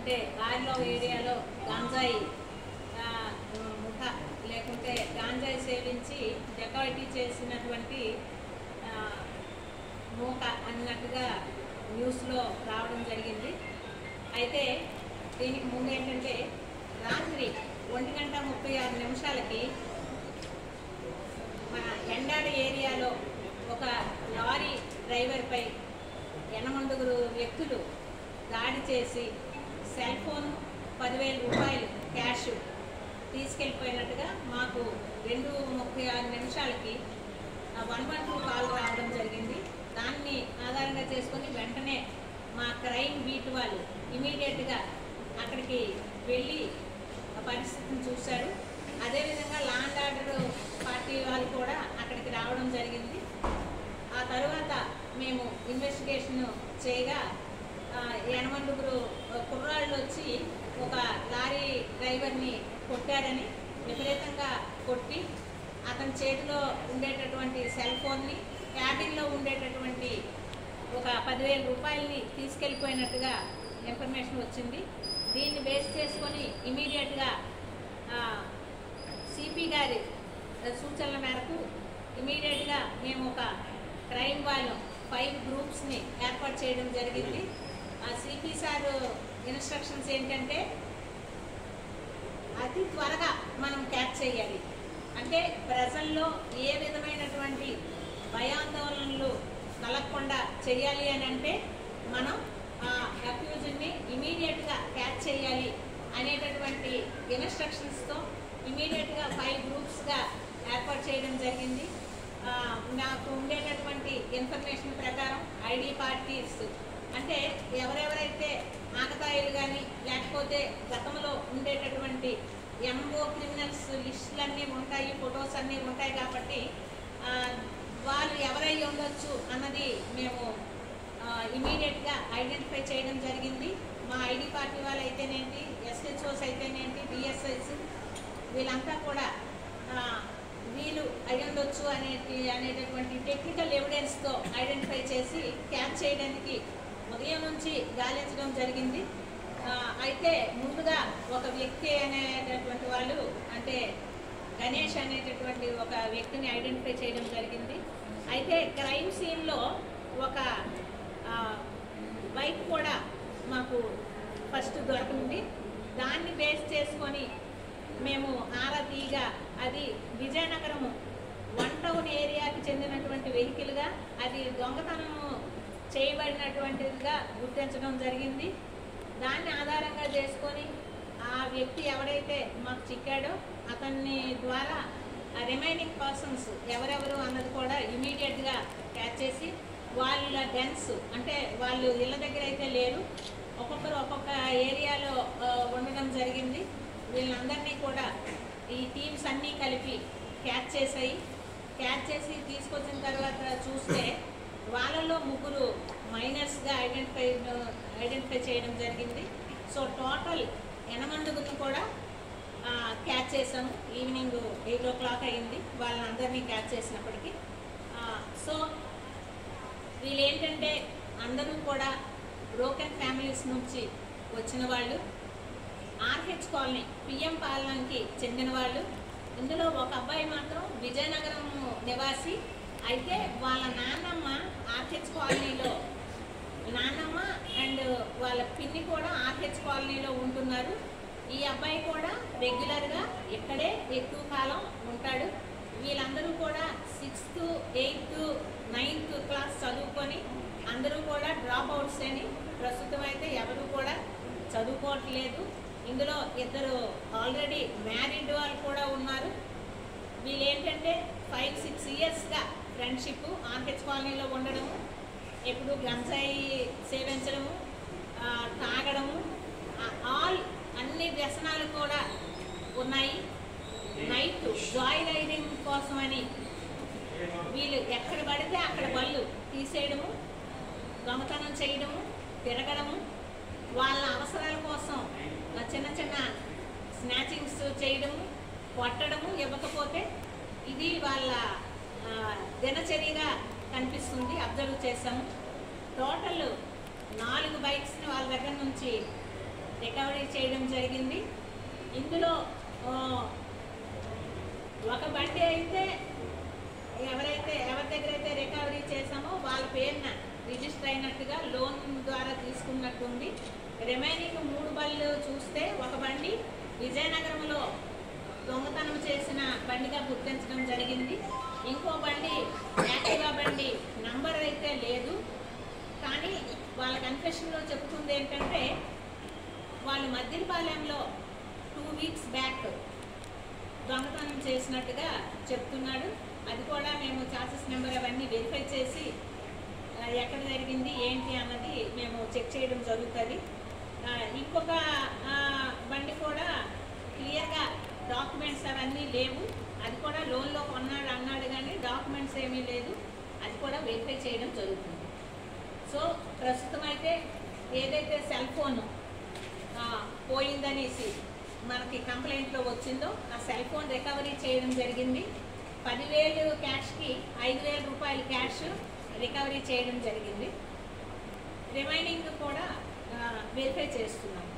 అంటే ఆర్లో ఏరియాలో గాంజాయి ముఠ లేకుంటే గాంజాయి సేవించి డెకాయిటీ చేసినటువంటి మూక అన్నట్టుగా న్యూస్లో రావడం జరిగింది. అయితే దీనికి ముందు ఏంటంటే రాత్రి 1:36 మన ఎండాడి ఏరియాలో ఒక లారీ డ్రైవర్పై 8 వ్యక్తులు దాడి చేసి సెల్ ఫోన్ 10,000 రూపాయలు క్యాష్ తీసుకెళ్ళిపోయినట్టుగా మాకు 2:36 112 కాల్ రావడం జరిగింది. దాన్ని ఆధారంగా చేసుకొని వెంటనే మా క్రైమ్ బీట్ వాళ్ళు ఇమీడియట్గా అక్కడికి వెళ్ళి పరిస్థితిని చూశారు. అదేవిధంగా లా అండ్ ఆర్డర్ పార్టీ వాళ్ళు కూడా అక్కడికి రావడం జరిగింది. ఆ తర్వాత మేము ఇన్వెస్టిగేషన్ చేయగా 8 కుర్రాళ్ళు వచ్చి ఒక లారీ డ్రైవర్ని కొట్టారని, విపరీతంగా కొట్టి అతని చేతిలో ఉండేటటువంటి సెల్ ఫోన్ని, క్యాబిన్లో ఉండేటటువంటి ఒక 10,000 రూపాయలని తీసుకెళ్ళిపోయినట్టుగా ఇన్ఫర్మేషన్ వచ్చింది. దీన్ని బేస్ చేసుకొని ఇమీడియట్గా సిపి గారి సూచనల మేరకు ఇమీడియట్గా మేము ఒక క్రైమ్ వాళ్ళు 5 గ్రూప్స్ని ఏర్పాటు చేయడం జరిగింది. సిపి సార్ ఇన్స్ట్రక్షన్స్ ఏంటంటే అతి త్వరగా మనం క్యాచ్ చేయాలి. అంటే ప్రజల్లో ఏ విధమైనటువంటి భయాందోళనలు కలగకుండా చేయాలి అని అంటే మనం ఆ అక్యూజ్ని ఇమీడియట్గా క్యాచ్ చేయాలి అనేటటువంటి ఇన్స్ట్రక్షన్స్తో ఇమీడియట్గా 5 గ్రూప్స్గా ఏర్పాటు చేయడం జరిగింది. నాకు ఉండేటటువంటి ఇన్ఫర్మేషన్ ప్రకారం ఐడి పార్టీస్ అంటే ఎవరెవరైతే ఆకతాయిలు కానీ లేకపోతే గతంలో ఉండేటటువంటి ఎంఓ క్రిమినల్స్ లిస్టులన్నీ ఉంటాయి, ఫొటోస్ అన్నీ ఉంటాయి కాబట్టి వాళ్ళు ఎవరై ఉండొచ్చు అన్నది మేము ఇమీడియట్గా ఐడెంటిఫై చేయడం జరిగింది. మా ఐడి పార్టీ వాళ్ళు అయితేనేంటి, ఎస్హెచ్ఓస్ అయితేనేంటి, డిఎస్ఐస్ వీళ్ళంతా కూడా వీళ్ళు అయి ఉండొచ్చు అనేటటువంటి టెక్నికల్ ఎవిడెన్స్తో ఐడెంటిఫై చేసి క్యాచ్ చేయడానికి ఉదయం నుంచి గాలించడం జరిగింది. అయితే ముందుగా ఒక వ్యక్తి అనేటటువంటి వాళ్ళు అంటే గణేష్ అనేటటువంటి ఒక వ్యక్తిని ఐడెంటిఫై చేయడం జరిగింది. అయితే క్రైమ్ సీన్లో ఒక బైక్ కూడా మాకు ఫస్ట్ దొరికింది. దాన్ని బేస్ చేసుకొని మేము ఆరా తీయగా అది విజయనగరం 1 టౌన్ ఏరియాకి చెందినటువంటి వెహికల్గా అది దొంగతనం చేయబడినటువంటిదిగా గుర్తించడం జరిగింది. దాన్ని ఆధారంగా చేసుకొని ఆ వ్యక్తి ఎవడైతే మాకు చిక్కాడో అతన్ని ద్వారా రిమైనింగ్ పర్సన్స్ ఎవరెవరు అన్నది కూడా ఇమీడియట్గా క్యాచ్ చేసి వాళ్ళ డెన్స్ అంటే వాళ్ళు ఇళ్ళ దగ్గర అయితే లేరు, ఒక్కొక్కరు ఒక్కొక్క ఏరియాలో ఉండడం జరిగింది. వీళ్ళందరినీ కూడా ఈ టీమ్స్ అన్నీ కలిపి క్యాచ్ చేసి తీసుకొచ్చిన తర్వాత చూస్తే వాళ్ళలో 3 మైనర్స్గా ఐడెంటిఫై చేయడం జరిగింది. సో టోటల్ 8 కూడా క్యాచ్ చేసాము. ఈవినింగ్ 8 o'clock అయింది వాళ్ళందరినీ క్యాచ్ చేసినప్పటికీ. సో వీళ్ళు ఏంటంటే అందరూ కూడా బ్రోకెన్ ఫ్యామిలీస్ నుంచి వచ్చిన వాళ్ళు, ఆర్హెచ్ కాలనీ పిఎం పాలనకి చెందిన వాళ్ళు. ఇందులో ఒక అబ్బాయి మాత్రం విజయనగరం నివాసి. అయితే వాళ్ళ నాన్నమ్మ ఆర్హెచ్ కాలనీలో, నాన్నమ్మ అండ్ వాళ్ళ పిన్ని కూడా ఆర్హెచ్ కాలనీలో ఉంటున్నారు. ఈ అబ్బాయి కూడా రెగ్యులర్గా ఇక్కడే ఎక్కువ కాలం ఉంటాడు. వీళ్ళందరూ కూడా 6th, 8th, 9th క్లాస్ చదువుకొని అందరూ కూడా డ్రాప్ అవుట్స్ అని, ప్రస్తుతం అయితే ఎవరు కూడా చదువుకోవట్లేదు. ఇందులో 2 ఆల్రెడీ మ్యారీడ్ వాళ్ళు కూడా ఉన్నారు. వీళ్ళు ఏంటంటే 5-6 ఇయర్స్గా ఫ్రెండ్షిప్, ఆర్హెచ్ కాలనీలో ఉండడము, ఎప్పుడు గంజాయి సేవించడము, తాగడము, అన్ని వ్యసనాలు కూడా ఉన్నాయి. నైట్ జాయ్ రైడింగ్ కోసమని వీళ్ళు ఎక్కడ పడితే అక్కడ బళ్ళు తీసేయడము, దొంగతనం చేయడము, తిరగడము, వాళ్ళ అవసరాల కోసం చిన్న చిన్న స్నాచింగ్స్ చేయడము, కొట్టడము, ఇవ్వకపోతే ఇది వాళ్ళ దినచర్యగా కనిపిస్తుంది. అబ్జర్వ్ చేసాము. టోటల్ 4 బైక్స్ని వాళ్ళ దగ్గర నుంచి రికవరీ చేయడం జరిగింది. ఇందులో ఒక బండి అయితే ఎవరి దగ్గర అయితే రికవరీ చేసామో వాళ్ళ పేరున రిజిస్టర్ అయినట్టుగా లోన్ ద్వారా తీసుకున్నట్టుంది. రిమైనింగ్ 3 బళ్ళు చూస్తే ఒక బండి విజయనగరంలో దొంగతనం చేసిన బండిగా గుర్తించడం జరిగింది. ఇంకో బండి యాక్టివా బండి నంబర్ అయితే లేదు, కానీ వాళ్ళ కన్ఫెషన్లో చెప్తుంది ఏంటంటే వాళ్ళు మద్దిలపాలెంలో 2 వీక్స్ బ్యాక్ దొంగతనం చేసినట్టుగా చెప్తున్నాడు. అది కూడా మేము చాసెస్ నెంబర్ అవన్నీ వెరిఫై చేసి ఎక్కడ జరిగింది ఏంటి అన్నది మేము చెక్ చేయడం జరుగుతుంది. ఇంకొక బండి కూడా క్లియర్గా డాక్యుమెంట్స్ అవన్నీ లేవు, అది కూడా లోన్లో కొన్నాడు అన్నాడు కానీ డాక్యుమెంట్స్ ఏమీ లేదు, అది కూడా వెరిఫై చేయడం జరుగుతుంది. సో ప్రస్తుతం అయితే ఏదైతే సెల్ ఫోన్ పోయిందనేసి మనకి కంప్లైంట్లో వచ్చిందో ఆ సెల్ ఫోన్ రికవరీ చేయడం జరిగింది. 10,000 క్యాష్కి 5,000 రూపాయలు క్యాష్ రికవరీ చేయడం జరిగింది. రిమైనింగ్ కూడా వెరిఫై చేస్తున్నాం.